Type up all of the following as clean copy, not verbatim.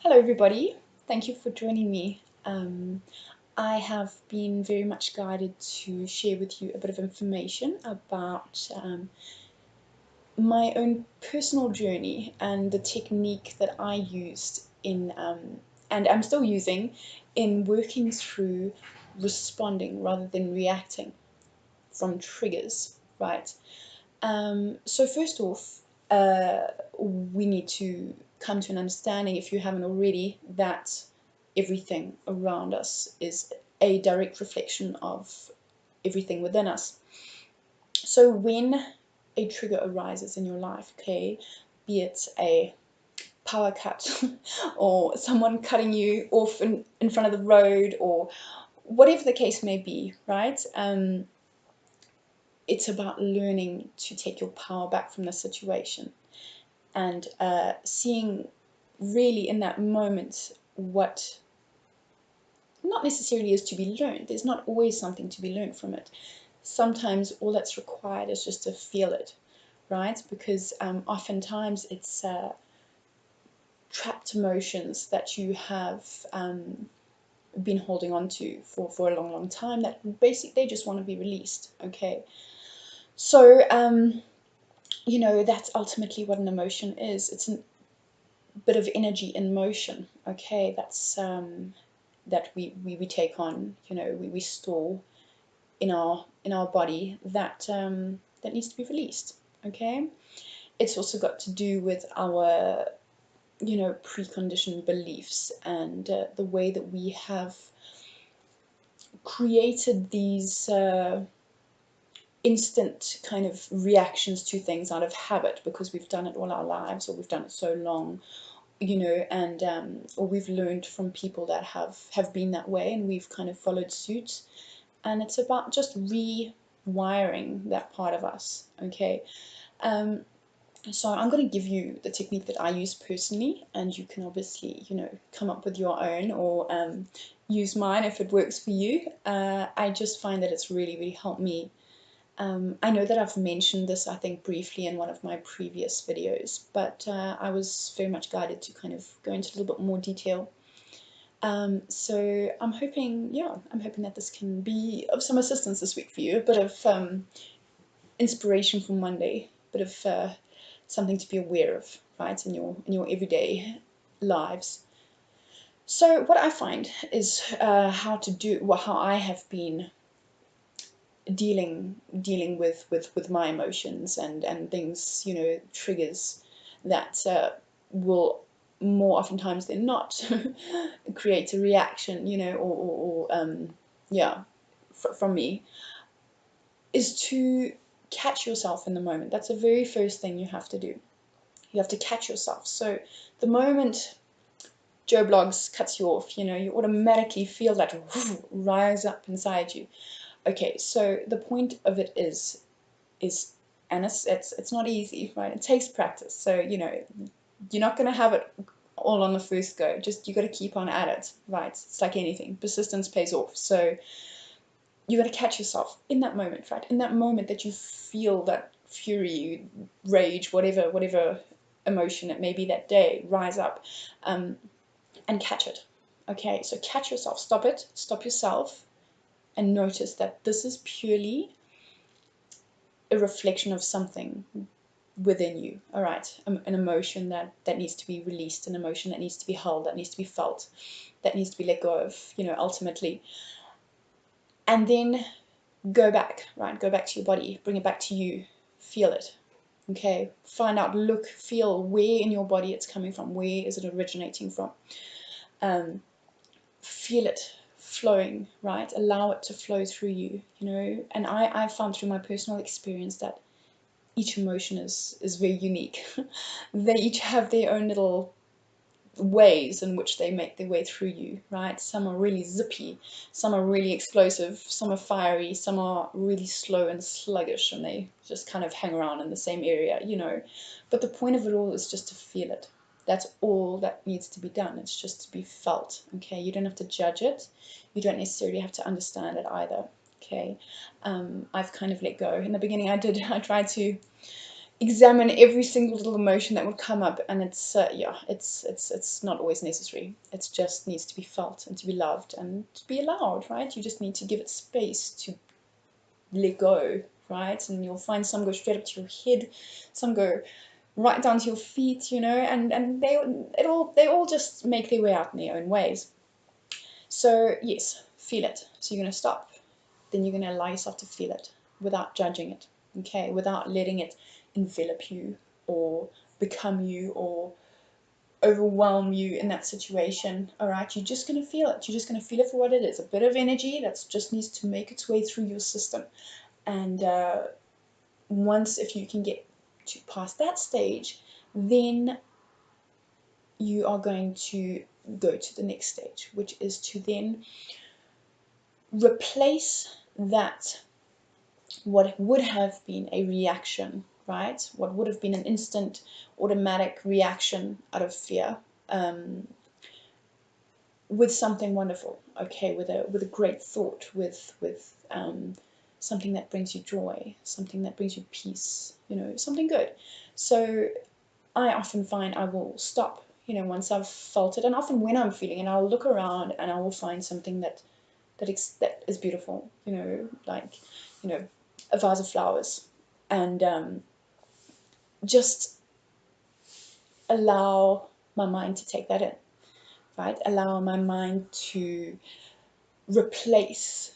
Hello, everybody. Thank you for joining me. I have been very much guided to share with you a bit of information about my own personal journey and the technique that I used and I'm still using in working through responding rather than reacting from triggers, right? So first off, we need to come to an understanding, if you haven't already, that everything around us is a direct reflection of everything within us. So when a trigger arises in your life, okay, be it a power cut or someone cutting you off in front of the road or whatever the case may be, right? It's about learning to take your power back from the situation and seeing really in that moment what not necessarily is to be learned. There's not always something to be learned from it. Sometimes all that's required is just to feel it, right? Because oftentimes it's trapped emotions that you have been holding on to for a long, long time that basically they just want to be released, okay? So, that's ultimately what an emotion is. It's a bit of energy in motion, okay? That's that we take on, we store in our body that that needs to be released, okay? It's also got to do with our preconditioned beliefs and the way that we have created these instant kind of reactions to things out of habit because we've done it all our lives or we've done it so long, and or we've learned from people that have been that way and we've kind of followed suit. And it's about just rewiring that part of us, okay? So I'm going to give you the technique that I use personally, and you can obviously, come up with your own or use mine if it works for you. I just find that it's really, really helped me. I know that I've mentioned this, I think, briefly in one of my previous videos, but I was very much guided to kind of go into a little bit more detail. So I'm hoping that this can be of some assistance this week for you, a bit of inspiration for Monday, a bit of something to be aware of, right, in your everyday lives. So what I find is how I have been dealing with my emotions and things, triggers that will more oftentimes than not create a reaction, or yeah, from me, is to catch yourself in the moment. That's the very first thing you have to do. You have to catch yourself. So the moment Joe Blogs cuts you off, you automatically feel that rise up inside you. Okay, so the point of it is and it's not easy, right? It takes practice. So you're not going to have it all on the first go. Just you got to keep on at it, right? It's like anything. Persistence pays off. So you got to catch yourself in that moment, right? In that moment that you feel that fury, rage, whatever emotion it may be that day, rise up, and catch it. Okay, so catch yourself. Stop it. Stop yourself, and notice that this is purely a reflection of something within you. All right, an emotion that needs to be released, an emotion that needs to be held, that needs to be felt, that needs to be let go of, ultimately. And then go back, right? Go back to your body, bring it back to you, feel it. Okay, find out, look, feel where in your body it's coming from, where is it originating from. Feel it flowing, right? Allow it to flow through you, and I found through my personal experience that each emotion is very unique. They each have their own little ways in which they make their way through you, right? Some are really zippy, some are really explosive, some are fiery, some are really slow and sluggish, and they just kind of hang around in the same area, But the point of it all is just to feel it. That's all that needs to be done. It's just to be felt, okay? You don't have to judge it. You don't necessarily have to understand it either, okay? I've kind of let go. In the beginning, I tried to examine every single little emotion that would come up, and it's yeah, it's not always necessary. It just needs to be felt and to be loved and to be allowed, right? You just need to give it space to let go, right? And you'll find some go straight up to your head, some go right down to your feet, you know, and they all just make their way out in their own ways. So yes, feel it. So you're gonna stop, then you're gonna allow yourself to feel it without judging it, okay, without letting it envelop you or become you or overwhelm you in that situation. All right, you're just going to feel it. You're just going to feel it for what it is, a bit of energy that just needs to make its way through your system. And once, if you can get to past that stage, then you are going to go to the next stage, which is to then replace that, what would have been a reaction, right? What would have been an instant automatic reaction out of fear, with something wonderful, okay, with a great thought, with something that brings you joy, something that brings you peace, you know, something good. So I often find I will stop, you know, once I've felt it, and often when I'm feeling it, I'll look around and I will find something that is beautiful, you know, like, you know, a vase of flowers, and just allow my mind to take that in, right? Allow my mind to replace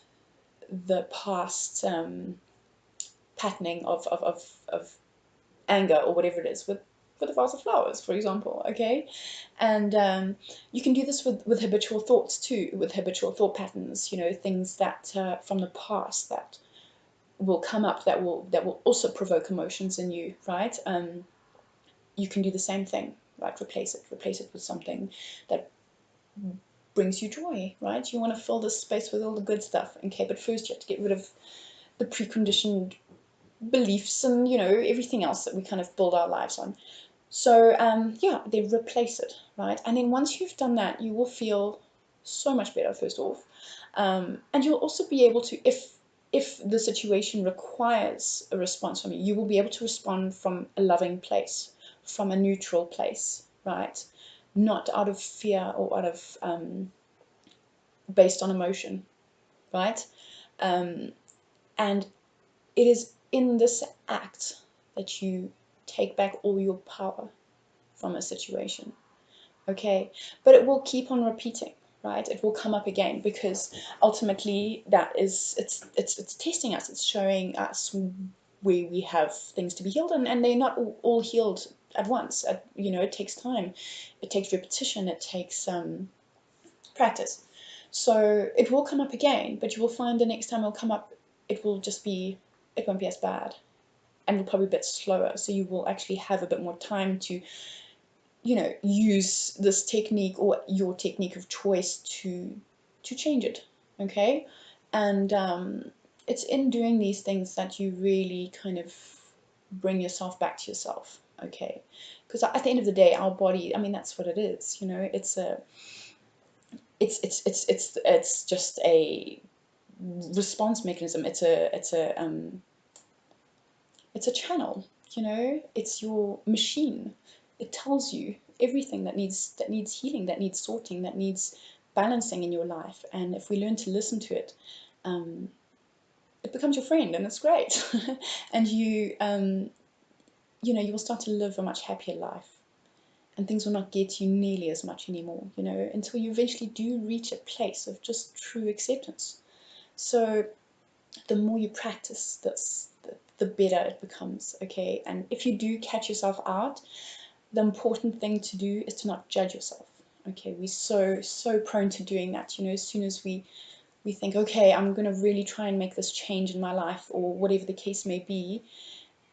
the past patterning of anger or whatever it is with a vase of flowers, for example, okay? And you can do this with habitual thoughts too, with habitual thought patterns, you know, things that from the past that will come up that will also provoke emotions in you, right? You can do the same thing, right? Replace it with something that brings you joy, right? You want to fill this space with all the good stuff, okay? But first you have to get rid of the preconditioned beliefs and, you know, everything else that we kind of build our lives on. So yeah, they replace it, right? And then once you've done that, you will feel so much better, first off, and you'll also be able to, if the situation requires a response from you, you will be able to respond from a loving place, from a neutral place, right? Not out of fear or out of based on emotion, right? Um, and it is in this act that you take back all your power from a situation, okay? But it will keep on repeating, right? It will come up again because ultimately that is, it's testing us, it's showing us where we have things to be healed, and they're not all healed at once. You know, it takes time, it takes repetition, it takes practice. So it will come up again, but you will find the next time it'll come up, it will just be, it won't be as bad, and will probably be a bit slower. So you will actually have a bit more time to, you know, use this technique or your technique of choice to change it, okay? And it's in doing these things that you really kind of bring yourself back to yourself, okay? Because at the end of the day, our body, I mean, that's what it is, you know. It's just a response mechanism. It's a channel, you know. It's your machine. It tells you everything that needs healing, that needs sorting, that needs balancing in your life. And if we learn to listen to it, um, it becomes your friend, and it's great. And you know, you will start to live a much happier life, and things will not get you nearly as much anymore, you know, until you eventually do reach a place of just true acceptance. So the more you practice this, the better it becomes, okay? And if you do catch yourself out, the important thing to do is to not judge yourself, okay? We're so prone to doing that, you know. As soon as we think, okay, I'm going to really try and make this change in my life, or whatever the case may be,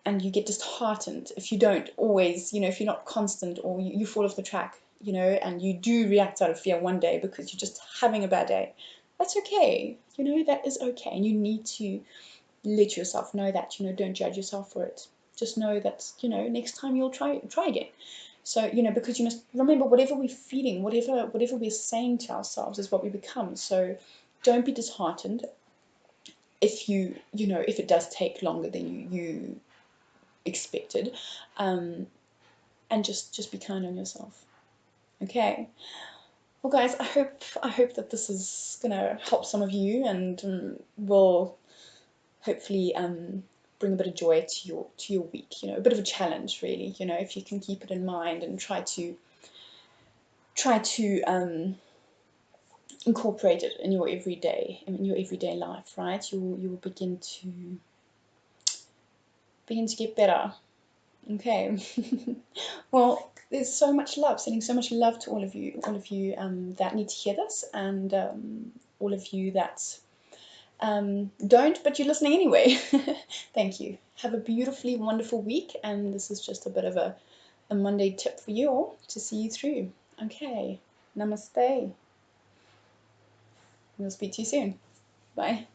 and you get disheartened if you don't always, you know, if you're not constant, or you fall off the track, you know, and you do react out of fear one day because you're just having a bad day. That's okay, you know, that is okay. And you need to let yourself know that, you know, don't judge yourself for it. Just know that, you know, next time you'll try again. So, you know, because you must remember, whatever we're feeling, whatever we're saying to ourselves is what we become. So don't be disheartened if you know, if it does take longer than you expected, and just be kind on yourself. Okay. Well, guys, I hope that this is gonna help some of you, and will hopefully bring a bit of joy to your week. You know, a bit of a challenge, really. You know, if you can keep it in mind and try to incorporate it in your everyday life, right? You will begin to get better. Okay. Well, there's so much love, sending so much love to all of you that need to hear this, and all of you that don't, but you're listening anyway. Thank you. Have a beautifully wonderful week, and this is just a bit of a Monday tip for you all to see you through. Okay. Namaste. We'll speak to you soon. Bye.